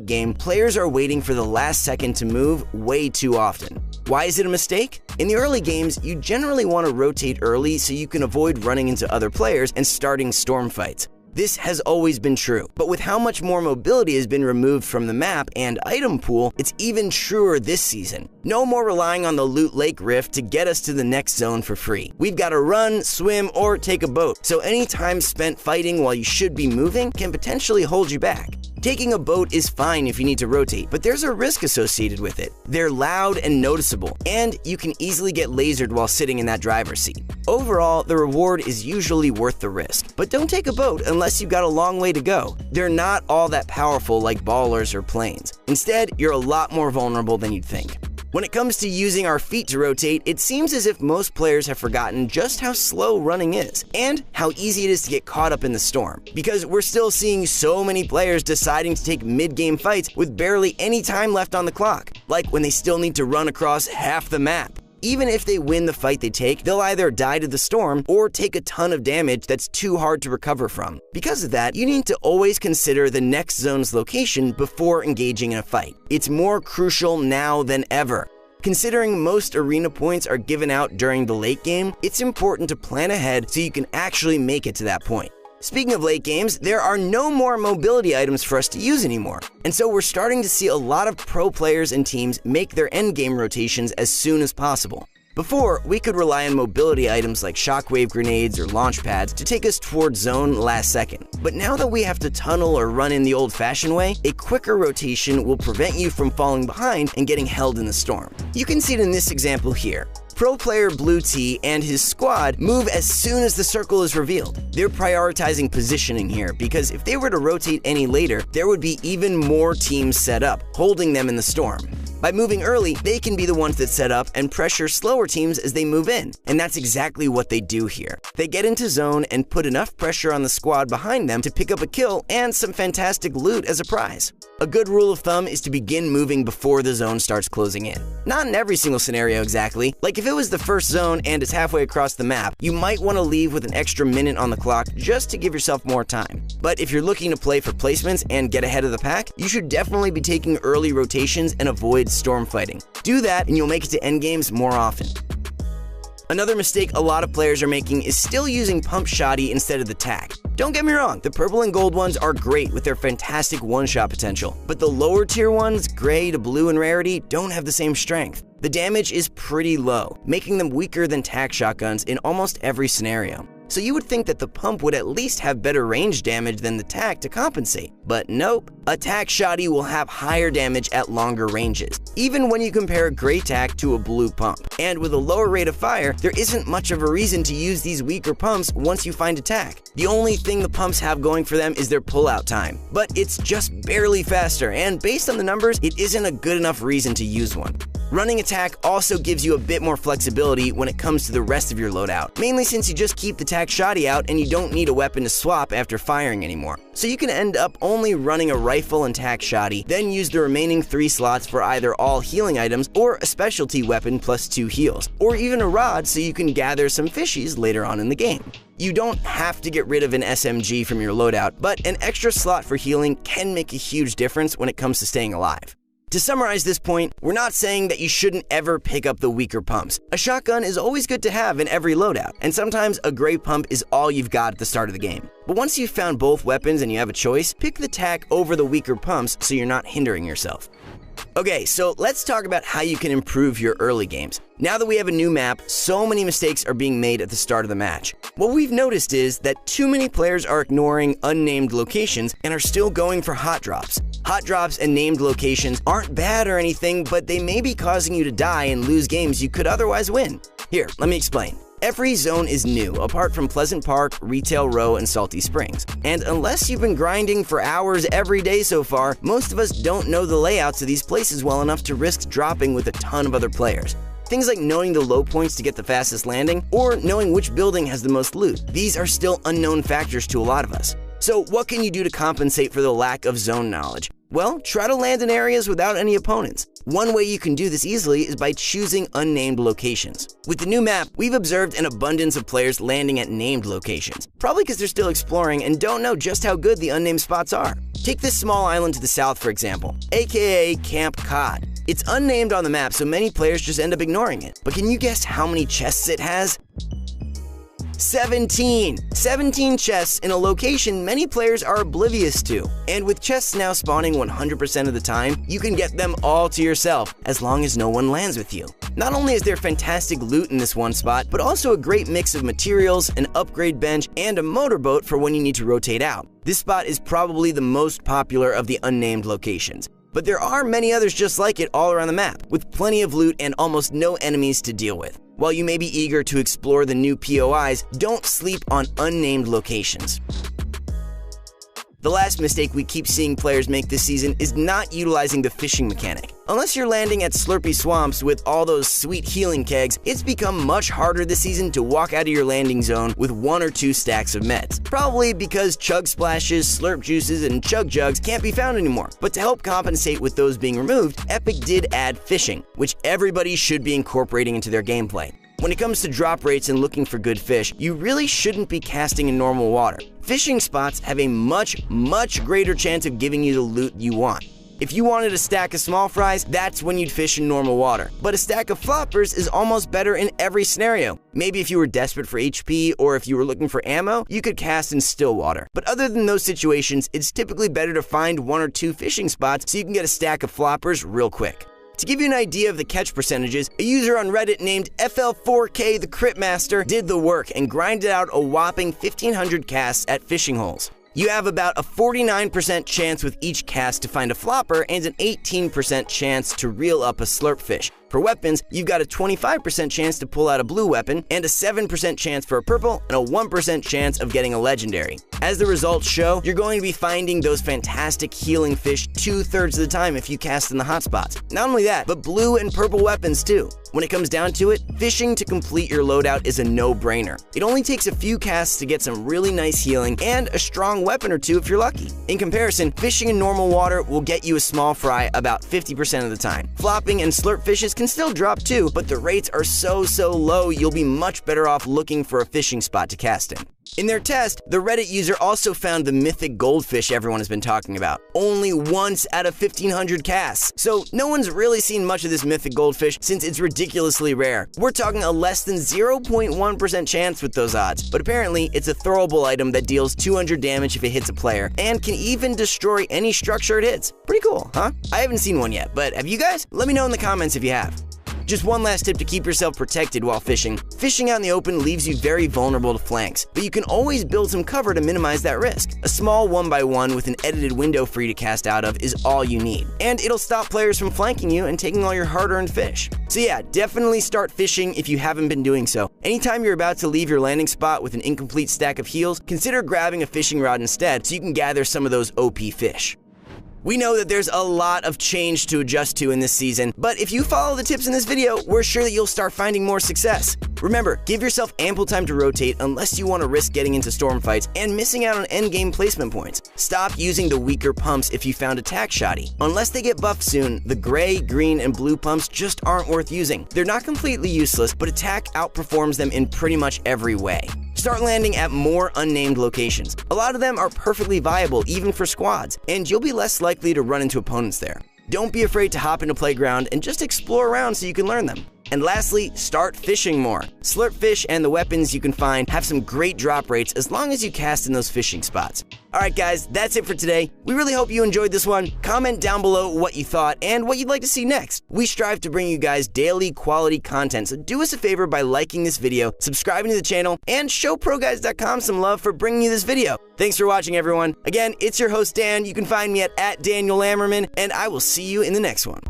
late game, players are waiting for the last second to move way too often. Why is it a mistake? In the early games, you generally want to rotate early so you can avoid running into other players and starting storm fights. This has always been true, but with how much more mobility has been removed from the map and item pool, it's even truer this season. No more relying on the Loot Lake Rift to get us to the next zone for free. We've got to run, swim, or take a boat, so any time spent fighting while you should be moving can potentially hold you back. Taking a boat is fine if you need to rotate, but there's a risk associated with it. They're loud and noticeable, and you can easily get lasered while sitting in that driver's seat. Overall, the reward is usually worth the risk, but don't take a boat unless you've got a long way to go. They're not all that powerful like ballers or planes. Instead, you're a lot more vulnerable than you'd think. When it comes to using our feet to rotate, it seems as if most players have forgotten just how slow running is, and how easy it is to get caught up in the storm, because we're still seeing so many players deciding to take mid-game fights with barely any time left on the clock, like when they still need to run across half the map. Even if they win the fight they take, they'll either die to the storm or take a ton of damage that's too hard to recover from. Because of that, you need to always consider the next zone's location before engaging in a fight. It's more crucial now than ever. Considering most arena points are given out during the late game, it's important to plan ahead so you can actually make it to that point. Speaking of late games, there are no more mobility items for us to use anymore, and so we're starting to see a lot of pro players and teams make their endgame rotations as soon as possible. Before, we could rely on mobility items like shockwave grenades or launch pads to take us towards zone last second. But now that we have to tunnel or run in the old-fashioned way, a quicker rotation will prevent you from falling behind and getting held in the storm. You can see it in this example here. Pro player Blue T and his squad move as soon as the circle is revealed. They're prioritizing positioning here because if they were to rotate any later, there would be even more teams set up, holding them in the storm. By moving early, they can be the ones that set up and pressure slower teams as they move in, and that's exactly what they do here. They get into zone and put enough pressure on the squad behind them to pick up a kill and some fantastic loot as a prize. A good rule of thumb is to begin moving before the zone starts closing in. Not in every single scenario exactly. Like if it was the first zone and it's halfway across the map, you might want to leave with an extra minute on the clock just to give yourself more time. But if you're looking to play for placements and get ahead of the pack, you should definitely be taking early rotations and avoid storm fighting. Do that and you'll make it to endgames more often. Another mistake a lot of players are making is still using pump shoddy instead of the tack. Don't get me wrong, the purple and gold ones are great with their fantastic one-shot potential, but the lower tier ones, gray to blue in rarity, don't have the same strength. The damage is pretty low, making them weaker than tack shotguns in almost every scenario. So you would think that the pump would at least have better range damage than the tack to compensate, but nope. A tack shoddy will have higher damage at longer ranges, even when you compare a gray tack to a blue pump. And with a lower rate of fire, there isn't much of a reason to use these weaker pumps once you find a tack. The only thing the pumps have going for them is their pullout time, but it's just barely faster, and based on the numbers, it isn't a good enough reason to use one. Running attack also gives you a bit more flexibility when it comes to the rest of your loadout, mainly since you just keep the tack shoddy out and you don't need a weapon to swap after firing anymore. So you can end up only running a rifle and tack shoddy, then use the remaining 3 slots for either all healing items or a specialty weapon plus 2 heals, or even a rod so you can gather some fishies later on in the game. You don't have to get rid of an SMG from your loadout, but an extra slot for healing can make a huge difference when it comes to staying alive. To summarize this point, we're not saying that you shouldn't ever pick up the weaker pumps. A shotgun is always good to have in every loadout, and sometimes a gray pump is all you've got at the start of the game. But once you've found both weapons and you have a choice, pick the tack over the weaker pumps so you're not hindering yourself. Okay, so let's talk about how you can improve your early games. Now that we have a new map, so many mistakes are being made at the start of the match. What we've noticed is that too many players are ignoring unnamed locations and are still going for hot drops. Hot drops and named locations aren't bad or anything, but they may be causing you to die and lose games you could otherwise win. Here, let me explain. Every zone is new, apart from Pleasant Park, Retail Row, and Salty Springs. And unless you've been grinding for hours every day so far, most of us don't know the layouts of these places well enough to risk dropping with a ton of other players. Things like knowing the low points to get the fastest landing, or knowing which building has the most loot. These are still unknown factors to a lot of us. So what can you do to compensate for the lack of zone knowledge? Well, try to land in areas without any opponents. One way you can do this easily is by choosing unnamed locations. With the new map, we've observed an abundance of players landing at named locations, probably because they're still exploring and don't know just how good the unnamed spots are. Take this small island to the south, for example, aka Camp Cod. It's unnamed on the map, so many players just end up ignoring it. But can you guess how many chests it has? 17 chests in a location many players are oblivious to. And with chests now spawning 100% of the time, you can get them all to yourself, as long as no one lands with you. Not only is there fantastic loot in this one spot, but also a great mix of materials, an upgrade bench, and a motorboat for when you need to rotate out. This spot is probably the most popular of the unnamed locations. But there are many others just like it all around the map, with plenty of loot and almost no enemies to deal with. While you may be eager to explore the new POIs, don't sleep on unnamed locations. The last mistake we keep seeing players make this season is not utilizing the fishing mechanic. Unless you're landing at Slurpy Swamps with all those sweet healing kegs, it's become much harder this season to walk out of your landing zone with 1 or 2 stacks of meds. Probably because Chug Splashes, Slurp Juices, and Chug Jugs can't be found anymore. But to help compensate with those being removed, Epic did add fishing, which everybody should be incorporating into their gameplay. When it comes to drop rates and looking for good fish, you really shouldn't be casting in normal water. Fishing spots have a much greater chance of giving you the loot you want. If you wanted a stack of small fries, that's when you'd fish in normal water. But a stack of floppers is almost better in every scenario. Maybe if you were desperate for HP or if you were looking for ammo, you could cast in still water. But other than those situations, it's typically better to find 1 or 2 fishing spots so you can get a stack of floppers real quick. To give you an idea of the catch percentages, a user on Reddit named FL4K the Crit Master did the work and grinded out a whopping 1,500 casts at fishing holes. You have about a 49% chance with each cast to find a flopper and an 18% chance to reel up a slurp fish. For weapons, you've got a 25% chance to pull out a blue weapon, and a 7% chance for a purple, and a 1% chance of getting a legendary. As the results show, you're going to be finding those fantastic healing fish 2/3 of the time if you cast in the hotspots. Not only that, but blue and purple weapons too. When it comes down to it, fishing to complete your loadout is a no-brainer. It only takes a few casts to get some really nice healing and a strong weapon or 2 if you're lucky. In comparison, fishing in normal water will get you a small fry about 50% of the time. Flopping and slurp fishes can still drop too, but the rates are so low you'll be much better off looking for a fishing spot to cast in. In their test, the Reddit user also found the mythic goldfish everyone has been talking about, only once out of 1,500 casts. So no one's really seen much of this mythic goldfish since it's ridiculously rare. We're talking a less than 0.1% chance with those odds, but apparently it's a throwable item that deals 200 damage if it hits a player, and can even destroy any structure it hits. Pretty cool, huh? I haven't seen one yet, but have you guys? Let me know in the comments if you have. Just one last tip to keep yourself protected while fishing. Fishing out in the open leaves you very vulnerable to flanks, but you can always build some cover to minimize that risk. A small 1x1 with an edited window for you to cast out of is all you need, and it'll stop players from flanking you and taking all your hard-earned fish. So yeah, definitely start fishing if you haven't been doing so. Anytime you're about to leave your landing spot with an incomplete stack of heals, consider grabbing a fishing rod instead so you can gather some of those OP fish. We know that there's a lot of change to adjust to in this season, but if you follow the tips in this video, we're sure that you'll start finding more success. Remember, give yourself ample time to rotate unless you want to risk getting into storm fights and missing out on endgame placement points. Stop using the weaker pumps if you found attack shoddy. Unless they get buffed soon, the gray, green, and blue pumps just aren't worth using. They're not completely useless, but attack outperforms them in pretty much every way. Start landing at more unnamed locations. A lot of them are perfectly viable even for squads, and you'll be less likely to run into opponents there. Don't be afraid to hop into Playground and just explore around so you can learn them. And lastly, start fishing more. Slurp fish and the weapons you can find have some great drop rates as long as you cast in those fishing spots. Alright guys, that's it for today. We really hope you enjoyed this one. Comment down below what you thought and what you'd like to see next. We strive to bring you guys daily quality content, so do us a favor by liking this video, subscribing to the channel, and show ProGuides.com some love for bringing you this video. Thanks for watching everyone. Again, it's your host Dan. You can find me at @DanielLammerman, and I will see you in the next one.